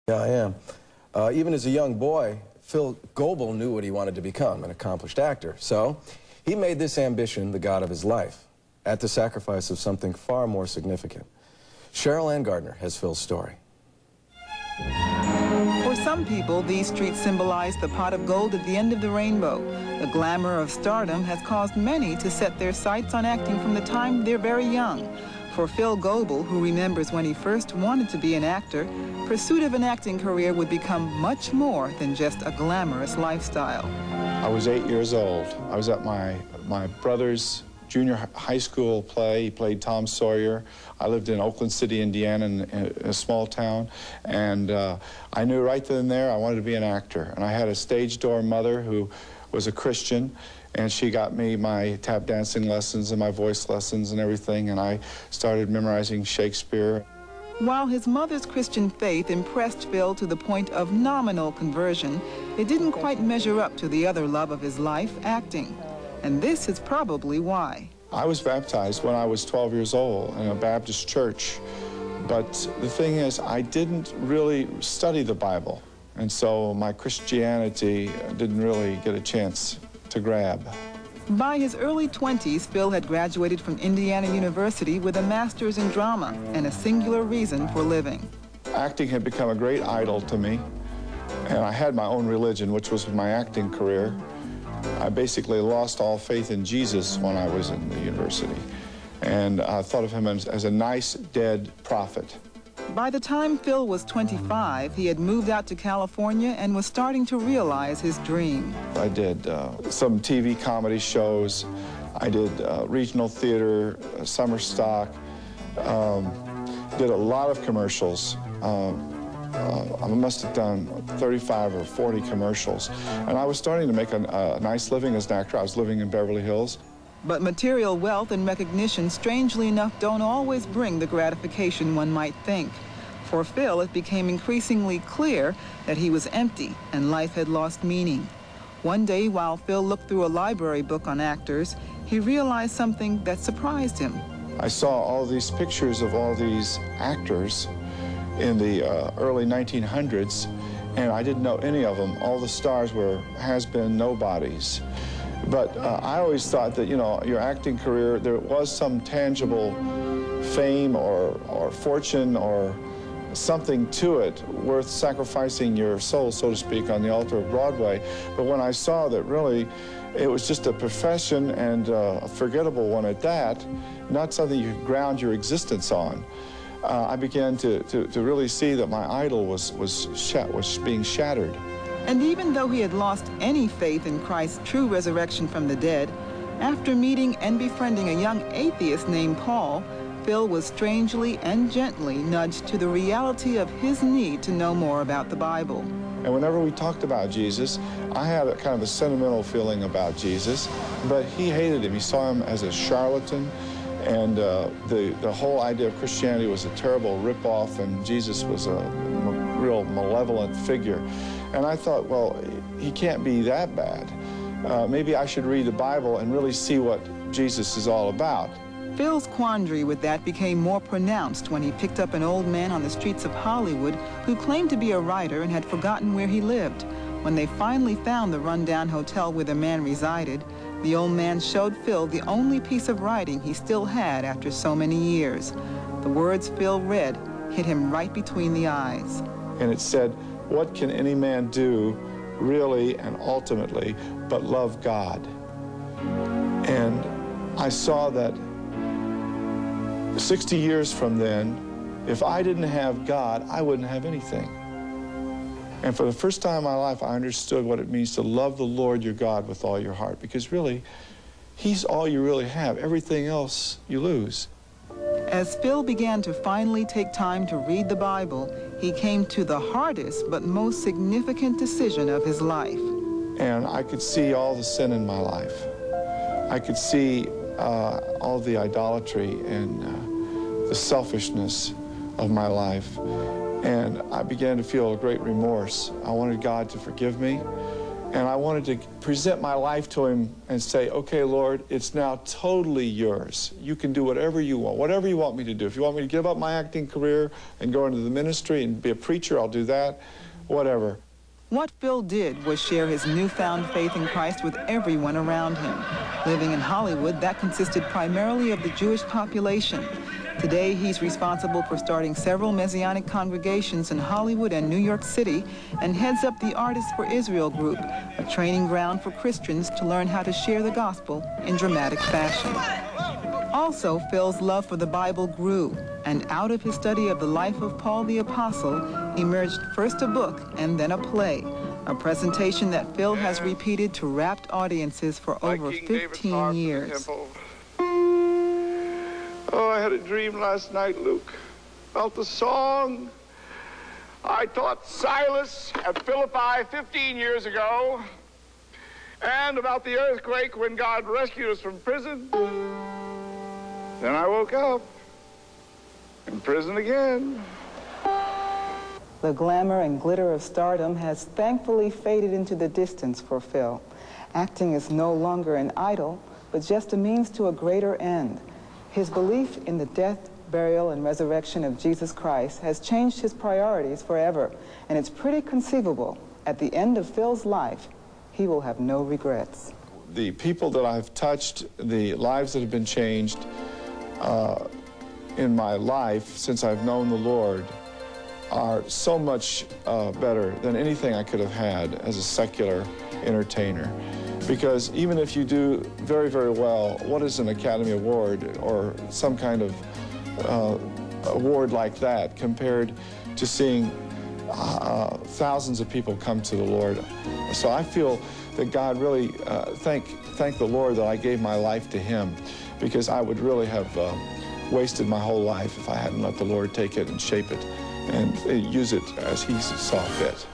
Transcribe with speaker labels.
Speaker 1: Yeah, I am. Even as a young boy, Phil Goble knew what he wanted to become, an accomplished actor. So he made this ambition the god of his life, at the sacrifice of something far more significant. Cheryl Ann Gardner has Phil's story.
Speaker 2: For some people, these streets symbolize the pot of gold at the end of the rainbow. The glamour of stardom has caused many to set their sights on acting from the time they're very young. For Phil Goble, who remembers when he first wanted to be an actor, pursuit of an acting career would become much more than just a glamorous lifestyle.
Speaker 3: I was 8 years old. I was at my brother's junior high school play. He played Tom Sawyer. I lived in Oakland City, Indiana, in a small town, and I knew right then and there I wanted to be an actor. And I had a stage door mother who was a Christian, and she got me my tap dancing lessons and my voice lessons and everything, and I started memorizing Shakespeare.
Speaker 2: While his mother's Christian faith impressed Phil to the point of nominal conversion, it didn't quite measure up to the other love of his life, acting. And this is probably why.
Speaker 3: I was baptized when I was 12 years old in a Baptist church, but the thing is, I didn't really study the Bible, and so my Christianity didn't really get a chance to grab.
Speaker 2: By his early 20s, Phil had graduated from Indiana University with a master's in drama and a singular reason for living.
Speaker 3: Acting had become a great idol to me, and I had my own religion, which was my acting career. I basically lost all faith in Jesus when I was in the university, and I thought of him as a nice, dead prophet.
Speaker 2: By the time Phil was 25, he had moved out to California and was starting to realize his dream.
Speaker 3: I did some TV comedy shows. I did regional theater, summer stock, did a lot of commercials. I must have done 35 or 40 commercials. And I was starting to make a nice living as an actor. I was living in Beverly Hills.
Speaker 2: But material wealth and recognition, strangely enough, don't always bring the gratification one might think. For Phil, it became increasingly clear that he was empty and life had lost meaning. One day, while Phil looked through a library book on actors, he realized something that surprised him.
Speaker 3: I saw all these pictures of all these actors in the early 1900s, and I didn't know any of them. All the stars were has-been nobodies. But I always thought that, you know, your acting career, there was some tangible fame or fortune or something to it worth sacrificing your soul, so to speak, on the altar of Broadway. But when I saw that really it was just a profession, and a forgettable one at that, not something you could ground your existence on, I began to really see that my idol was being shattered.
Speaker 2: And even though he had lost any faith in Christ's true resurrection from the dead, after meeting and befriending a young atheist named Paul, Phil was strangely and gently nudged to the reality of his need to know more about the Bible.
Speaker 3: And whenever we talked about Jesus, I had a kind of a sentimental feeling about Jesus, but he hated him. He saw him as a charlatan, and the whole idea of Christianity was a terrible ripoff, and Jesus was a real malevolent figure. And I thought, well, he can't be that bad. Maybe I should read the Bible and really see what Jesus is all about.
Speaker 2: Phil's quandary with that became more pronounced when he picked up an old man on the streets of Hollywood who claimed to be a writer and had forgotten where he lived. When they finally found the rundown hotel where the man resided, the old man showed Phil the only piece of writing he still had after so many years. The words Phil read hit him right between the eyes.
Speaker 3: And it said, "What can any man do, really and ultimately, but love God?" And I saw that 60 years from then, if I didn't have God, I wouldn't have anything. And for the first time in my life, I understood what it means to love the Lord your God with all your heart, because really, He's all you really have. Everything else you lose.
Speaker 2: As Phil began to finally take time to read the Bible, he came to the hardest but most significant decision of his life.
Speaker 3: And I could see all the sin in my life. I could see all the idolatry and the selfishness of my life. And I began to feel a great remorse. I wanted God to forgive me, And I wanted to present my life to him and say, okay, Lord, it's now totally yours. You can do whatever you want me to do. If you want me to give up my acting career and go into the ministry and be a preacher, I'll do that, whatever.
Speaker 2: What Phil did was share his newfound faith in Christ with everyone around him. Living in Hollywood, that consisted primarily of the Jewish population. Today, he's responsible for starting several Messianic congregations in Hollywood and New York City and heads up the Artists for Israel group, a training ground for Christians to learn how to share the gospel in dramatic fashion. Also, Phil's love for the Bible grew, and out of his study of the life of Paul the Apostle emerged first a book and then a play, a presentation that Phil has repeated to rapt audiences for over 15 years.
Speaker 3: Oh, I had a dream last night, Luke, about the song I taught Silas at Philippi 15 years ago, and about the earthquake when God rescued us from prison. Then I woke up in prison again.
Speaker 2: The glamour and glitter of stardom has thankfully faded into the distance for Phil. Acting is no longer an idol, but just a means to a greater end. His belief in the death, burial, and resurrection of Jesus Christ has changed his priorities forever, and it's pretty conceivable, at the end of Phil's life, he will have no regrets.
Speaker 3: The people that I've touched, the lives that have been changed in my life since I've known the Lord are so much better than anything I could have had as a secular entertainer. Because even if you do very, very well, what is an Academy Award or some kind of award like that compared to seeing thousands of people come to the Lord? So I feel that God really, thank the Lord that I gave my life to him, because I would really have wasted my whole life if I hadn't let the Lord take it and shape it and use it as he saw fit.